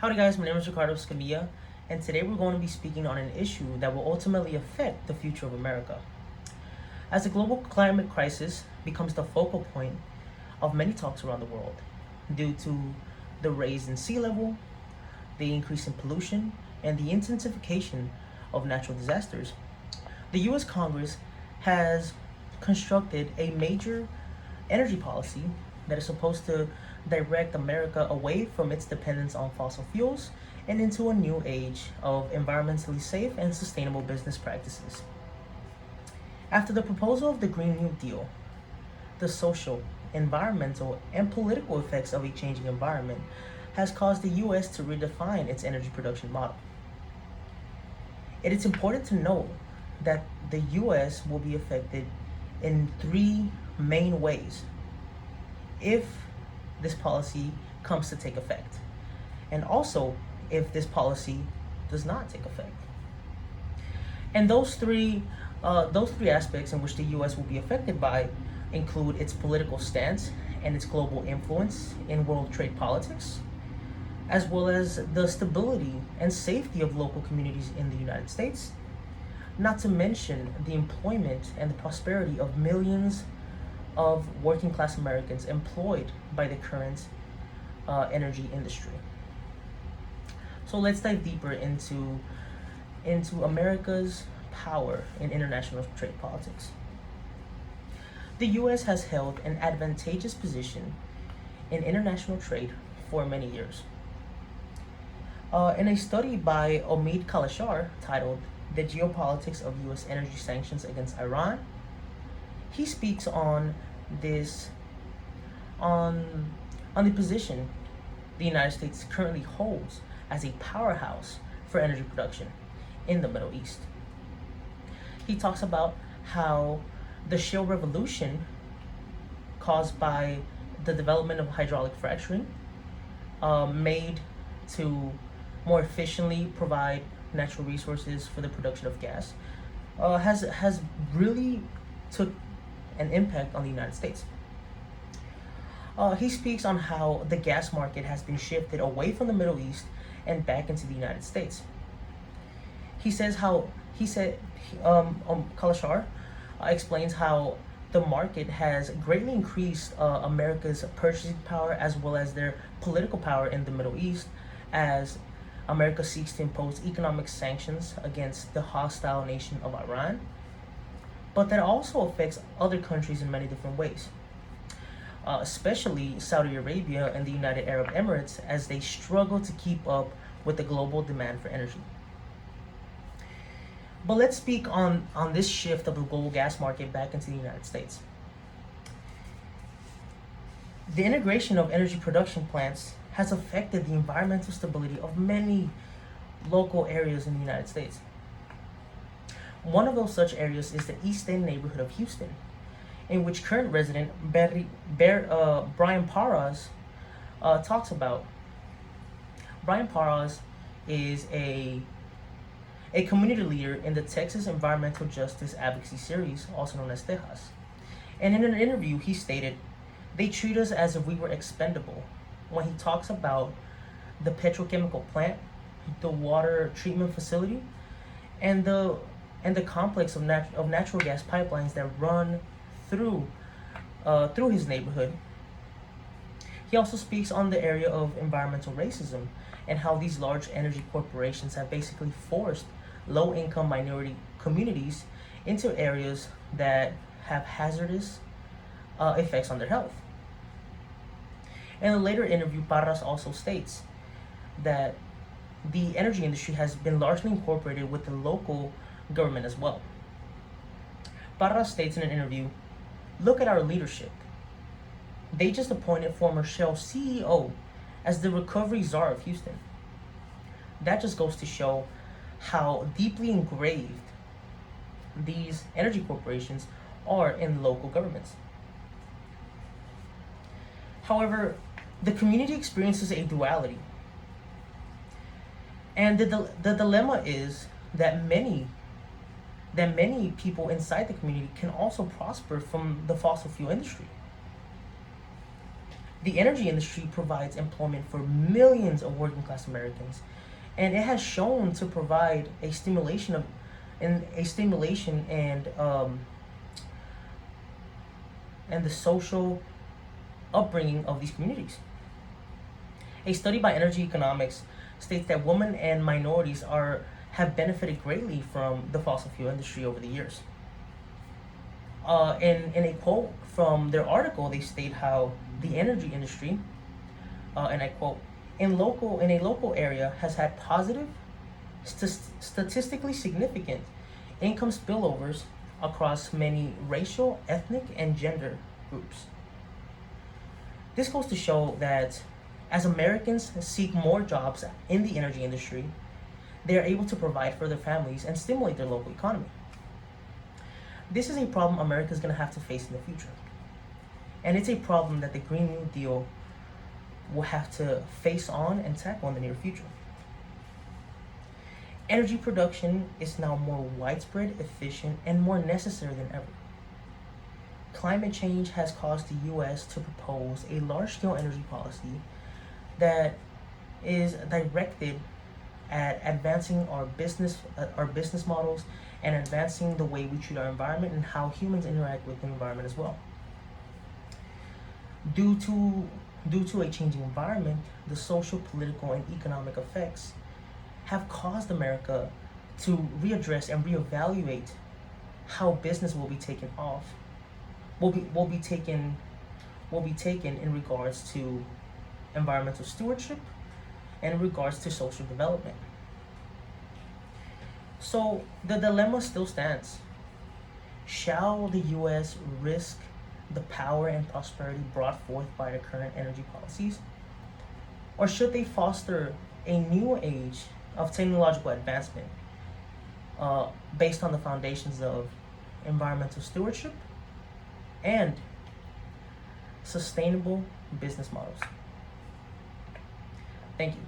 Howdy guys, my name is Ricardo Escamilla, and today we're going to be speaking on an issue that will ultimately affect the future of America. As the global climate crisis becomes the focal point of many talks around the world, due to the rise in sea level, the increase in pollution, and the intensification of natural disasters, the US Congress has constructed a major energy policy that is supposed to direct America away from its dependence on fossil fuels and into a new age of environmentally safe and sustainable business practices. After the proposal of the Green New Deal, the social, environmental, and political effects of a changing environment has caused the US to redefine its energy production model. It is important to note that the US will be affected in three main ways if this policy comes to take effect, and also if this policy does not take effect. And those three aspects in which the U.S. will be affected by include its political stance and its global influence in world trade politics, as well as the stability and safety of local communities in the United States, not to mention the employment and the prosperity of millions of working class Americans employed by the current energy industry. So let's dive deeper into America's power in international trade politics. The US has held an advantageous position in international trade for many years. In a study by Omid Kalashar titled "The Geopolitics of US Energy Sanctions Against Iran," he speaks on the position the United States currently holds as a powerhouse for energy production in the Middle East. He talks about how the shale revolution caused by the development of hydraulic fracturing, made to more efficiently provide natural resources for the production of gas, has really took an impact on the United States. He speaks on how the gas market has been shifted away from the Middle East and back into the United States. Kalashar explains how the market has greatly increased America's purchasing power as well as their political power in the Middle East, as America seeks to impose economic sanctions against the hostile nation of Iran, but that also affects other countries in many different ways, especially Saudi Arabia and the United Arab Emirates, as they struggle to keep up with the global demand for energy. But let's speak on this shift of the global gas market back into the United States. The integration of energy production plants has affected the environmental stability of many local areas in the United States. One of those such areas is the East End neighborhood of Houston, in which current resident Brian Parras talks about. Brian Parras is a community leader in the Texas Environmental Justice Advocacy Series, also known as Tejas. And in an interview, he stated, "They treat us as if we were expendable," when he talks about the petrochemical plant, the water treatment facility, and the complex of natural gas pipelines that run through his neighborhood. He also speaks on the area of environmental racism and how these large energy corporations have basically forced low-income minority communities into areas that have hazardous effects on their health. In a later interview, Parras also states that the energy industry has been largely incorporated with the local government as well. Parras states in an interview, "Look at our leadership. They just appointed former Shell CEO as the recovery czar of Houston." That just goes to show how deeply engraved these energy corporations are in local governments. However, the community experiences a duality. And the dilemma is that many people inside the community can also prosper from the fossil fuel industry. The energy industry provides employment for millions of working class Americans, and it has shown to provide a stimulation of and the social upbringing of these communities. A study by Energy Economics states that women and minorities have benefited greatly from the fossil fuel industry over the years. In a quote from their article, they state how the energy industry, and I quote, in a local area has had positive, statistically significant income spillovers across many racial, ethnic, and gender groups. This goes to show that as Americans seek more jobs in the energy industry, they are able to provide for their families and stimulate their local economy. This is a problem America is going to have to face in the future. And it's a problem that the Green New Deal will have to face on and tackle in the near future. Energy production is now more widespread, efficient, and more necessary than ever. Climate change has caused the U.S. to propose a large-scale energy policy that is directed at advancing our business models and advancing the way we treat our environment and how humans interact with the environment as well. Due to a changing environment, the social, political, and economic effects have caused America to readdress and reevaluate how business will be taken in regards to environmental stewardship and in regards to social development. So the dilemma still stands. Shall the U.S. risk the power and prosperity brought forth by the current energy policies? Or should they foster a new age of technological advancement based on the foundations of environmental stewardship and sustainable business models? Thank you.